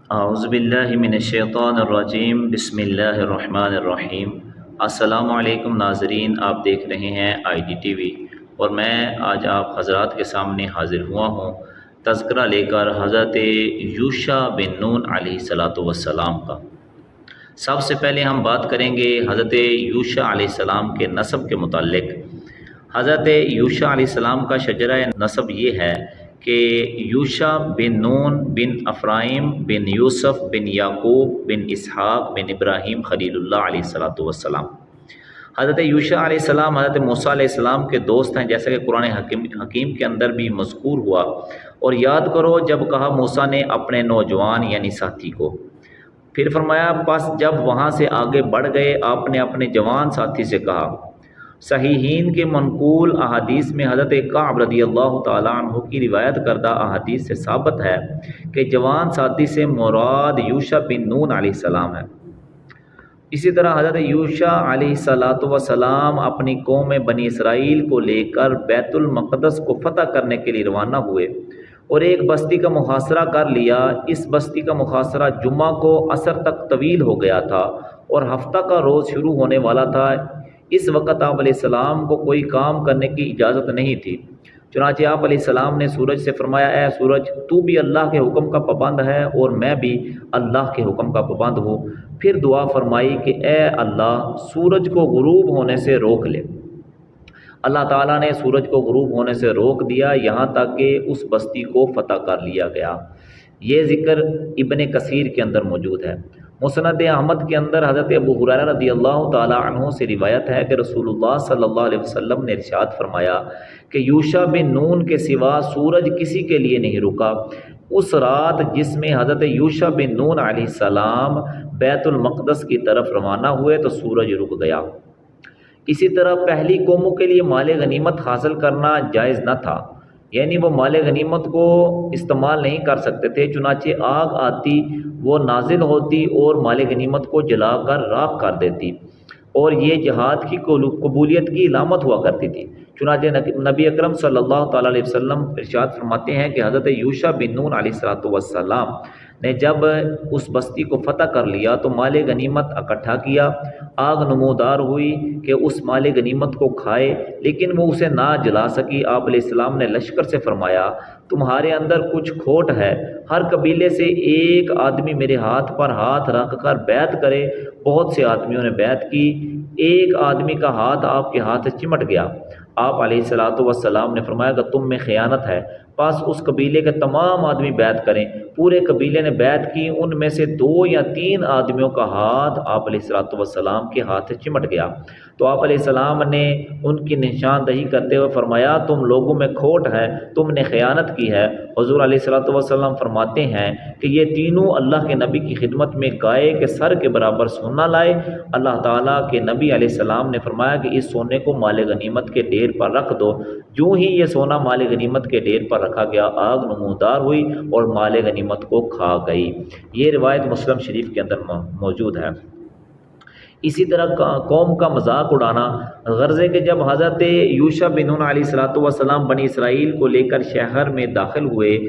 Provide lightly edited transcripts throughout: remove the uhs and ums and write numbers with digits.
اعوذ باللہ من الشیطان الرجیم، بسم اللہ الرحمن الرحیم۔ السلام علیکم ناظرین، آپ دیکھ رہے ہیں آئی ڈی ٹی وی، اور میں آج آپ حضرات کے سامنے حاضر ہوا ہوں تذکرہ لے کر حضرت یوشع بن نون علیہ السلام کا۔ سب سے پہلے ہم بات کریں گے حضرت یوشع علیہ السلام کے نسب کے متعلق۔ حضرت یوشع علیہ السلام کا شجرہ نسب یہ ہے کہ یوشع بن نون بن افرائیم بن یوسف بن یعقوب بن اسحاق بن ابراہیم خلیل اللہ علیہ السلام۔ حضرت یوشع علیہ السلام حضرت موسیٰ علیہ السلام کے دوست ہیں، جیسا کہ قرآن حکیم کے اندر بھی مذکور ہوا۔ اور یاد کرو جب کہا موسیٰ نے اپنے نوجوان یعنی ساتھی کو، پھر فرمایا پس جب وہاں سے آگے بڑھ گئے آپ نے اپنے جوان ساتھی سے کہا۔ صحیحین کے منقول احادیث میں حضرت کعب رضی اللہ تعالیٰ عنہ کی روایت کردہ احادیث سے ثابت ہے کہ جوان ساتھی سے مراد یوشع بن نون علیہ السلام ہے۔ اسی طرح حضرت یوشع علیہ السلام اپنی قوم بنی اسرائیل کو لے کر بیت المقدس کو فتح کرنے کے لیے روانہ ہوئے اور ایک بستی کا محاصرہ کر لیا۔ اس بستی کا محاصرہ جمعہ کو عصر تک طویل ہو گیا تھا اور ہفتہ کا روز شروع ہونے والا تھا۔ اس وقت آپ علیہ السلام کو کوئی کام کرنے کی اجازت نہیں تھی، چنانچہ آپ علیہ السلام نے سورج سے فرمایا، اے سورج تو بھی اللہ کے حکم کا پابند ہے اور میں بھی اللہ کے حکم کا پابند ہوں۔ پھر دعا فرمائی کہ اے اللہ سورج کو غروب ہونے سے روک لے۔ اللہ تعالیٰ نے سورج کو غروب ہونے سے روک دیا یہاں تک کہ اس بستی کو فتح کر لیا گیا۔ یہ ذکر ابن کثیر کے اندر موجود ہے۔ مسند احمد کے اندر حضرت ابو ہریرہ رضی اللہ تعالیٰ عنہ سے روایت ہے کہ رسول اللہ صلی اللہ علیہ وسلم نے ارشاد فرمایا کہ یوشع بن نون کے سوا سورج کسی کے لیے نہیں رکا۔ اس رات جس میں حضرت یوشع بن نون علیہ السلام بیت المقدس کی طرف روانہ ہوئے تو سورج رک گیا۔ اسی طرح پہلی قوموں کے لیے مال غنیمت حاصل کرنا جائز نہ تھا، یعنی وہ مال غنیمت کو استعمال نہیں کر سکتے تھے، چنانچہ آگ آتی وہ نازل ہوتی اور مال غنیمت کو جلا کر راکھ کر دیتی، اور یہ جہاد کی قبولیت کی علامت ہوا کرتی تھی۔ چنانچہ نبی اکرم صلی اللہ تعالیٰ علیہ وسلم ارشاد فرماتے ہیں کہ حضرت یوشع بن نون علیہ السلام نے جب اس بستی کو فتح کر لیا تو مال غنیمت اکٹھا کیا۔ آگ نمودار ہوئی کہ اس مال غنیمت کو کھائے، لیکن وہ اسے نہ جلا سکی۔ آپ علیہ السلام نے لشکر سے فرمایا تمہارے اندر کچھ کھوٹ ہے، ہر قبیلے سے ایک آدمی میرے ہاتھ پر ہاتھ رکھ کر بیعت کرے۔ بہت سے آدمیوں نے بیعت کی، ایک آدمی کا ہاتھ آپ کے ہاتھ سے چمٹ گیا۔ آپ علیہ السلام نے فرمایا کہ تم میں خیانت ہے، پس اس قبیلے کے تمام آدمی بیعت کریں۔ پورے قبیلے نے بیعت کی، ان میں سے 2 یا 3 آدمیوں کا ہاتھ آپ علیہ السلام کے ہاتھ سے چمٹ گیا تو آپ علیہ السلام نے ان کی نشاندہی کرتے ہوئے فرمایا تم لوگوں میں کھوٹ ہے، تم نے خیانت کی ہے۔ حضور علیہ السلام فرماتے ہیں کہ یہ تینوں اللہ کے نبی کی خدمت میں گائے کے سر کے برابر سونا لائے۔ اللہ تعالیٰ کے نبی علیہ السلام نے فرمایا کہ اس سونے کو مال غنیمت کے ڈھیر پر رکھ دو۔ جو ہی یہ سونا مال غنیمت کے ڈھیر پر رکھا گیا، آگ نمودار ہوئی اور مال غنیمت کو کھا گئی۔ یہ روایت مسلم شریف کے اندر موجود ہے۔ اسی طرح قوم کا مذاق اڑانا، غرض ہے کہ جب حضرت یوشع بن نون علیہ السلام بنی اسرائیل کو لے کر شہر میں داخل ہوئے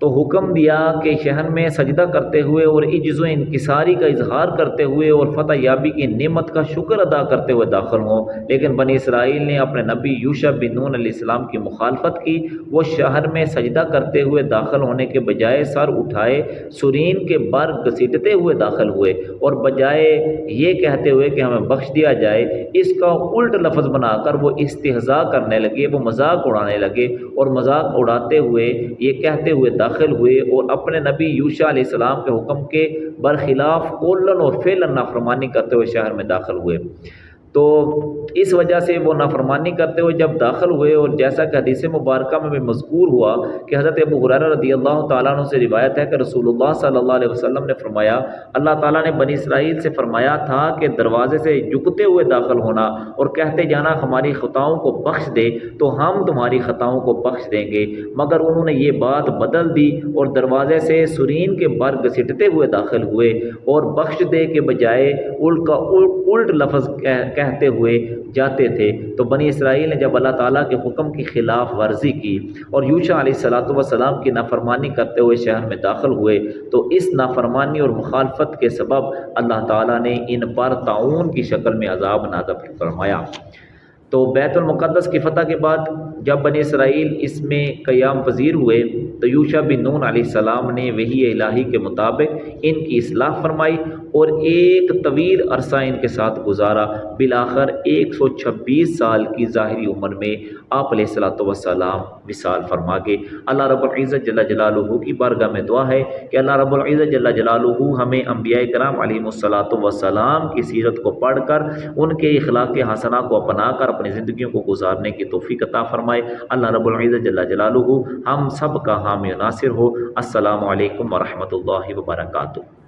تو حکم دیا کہ شہر میں سجدہ کرتے ہوئے اور عجز و انکساری کا اظہار کرتے ہوئے اور فتح یابی کی نعمت کا شکر ادا کرتے ہوئے داخل ہوں، لیکن بنی اسرائیل نے اپنے نبی یوشع بن نون علیہ السلام کی مخالفت کی۔ وہ شہر میں سجدہ کرتے ہوئے داخل ہونے کے بجائے سر اٹھائے سرین کے بر گھسیٹتے ہوئے داخل ہوئے اور بجائے یہ کہتے ہوئے کہ ہمیں بخش دیا جائے، اس کا الٹ لفظ بنا کر وہ استہزاء کرنے لگے، وہ مذاق اڑانے لگے اور مذاق اڑاتے ہوئے یہ کہتے ہوئے داخل ہوئے اور اپنے نبی یوشع علیہ السلام کے حکم کے برخلاف قولاً اور فعلاً نافرمانی کرتے ہوئے شہر میں داخل ہوئے۔ تو اس وجہ سے وہ نافرمانی کرتے ہوئے جب داخل ہوئے، اور جیسا کہ حدیث مبارکہ میں بھی مذکور ہوا کہ حضرت ابو ہریرہ رضی اللہ تعالیٰ عنہ سے روایت ہے کہ رسول اللہ صلی اللہ علیہ وسلم نے فرمایا اللہ تعالیٰ نے بنی اسرائیل سے فرمایا تھا کہ دروازے سے جھکتے ہوئے داخل ہونا اور کہتے جانا ہماری خطاؤں کو بخش دے تو ہم تمہاری خطاؤں کو بخش دیں گے، مگر انہوں نے یہ بات بدل دی اور دروازے سے سرین کے بر گھسیٹتے ہوئے داخل ہوئے اور بخش دے کے بجائے الٹ لفظ کہتے ہوئے جاتے تھے۔ تو بنی اسرائیل نے جب اللہ تعالیٰ کے حکم کی خلاف ورزی کی اور یوشع علیہ السلام کی نافرمانی کرتے ہوئے شہر میں داخل ہوئے، تو اس نافرمانی اور مخالفت کے سبب اللہ تعالیٰ نے ان پر طاعون کی شکل میں عذاب نازل فرمایا۔ تو بیت المقدس کی فتح کے بعد جب بنی اسرائیل اس میں قیام پذیر ہوئے تو یوشع بن نون علیہ السلام نے وحی الہی کے مطابق ان کی اصلاح فرمائی اور ایک طویل عرصہ ان کے ساتھ گزارا۔ بالآخر 126 سال کی ظاہری عمر میں آپ علیہ السلام وصال فرما گئے۔ اللہ رب العزت جل جلالہ کی بارگاہ میں دعا ہے کہ اللہ رب العزت جل جلالہ ہمیں انبیاء کرام علیہم السلام کی سیرت کو پڑھ کر ان کے اخلاق حسنہ کو اپنا کر اپنی زندگیوں کو گزارنے کی توفیق عطا فرمائے۔ اللہ رب العزت جل جلالہ ہم سب کا حامی و ناصر ہو۔ السلام علیکم ورحمۃ اللہ وبرکاتہ۔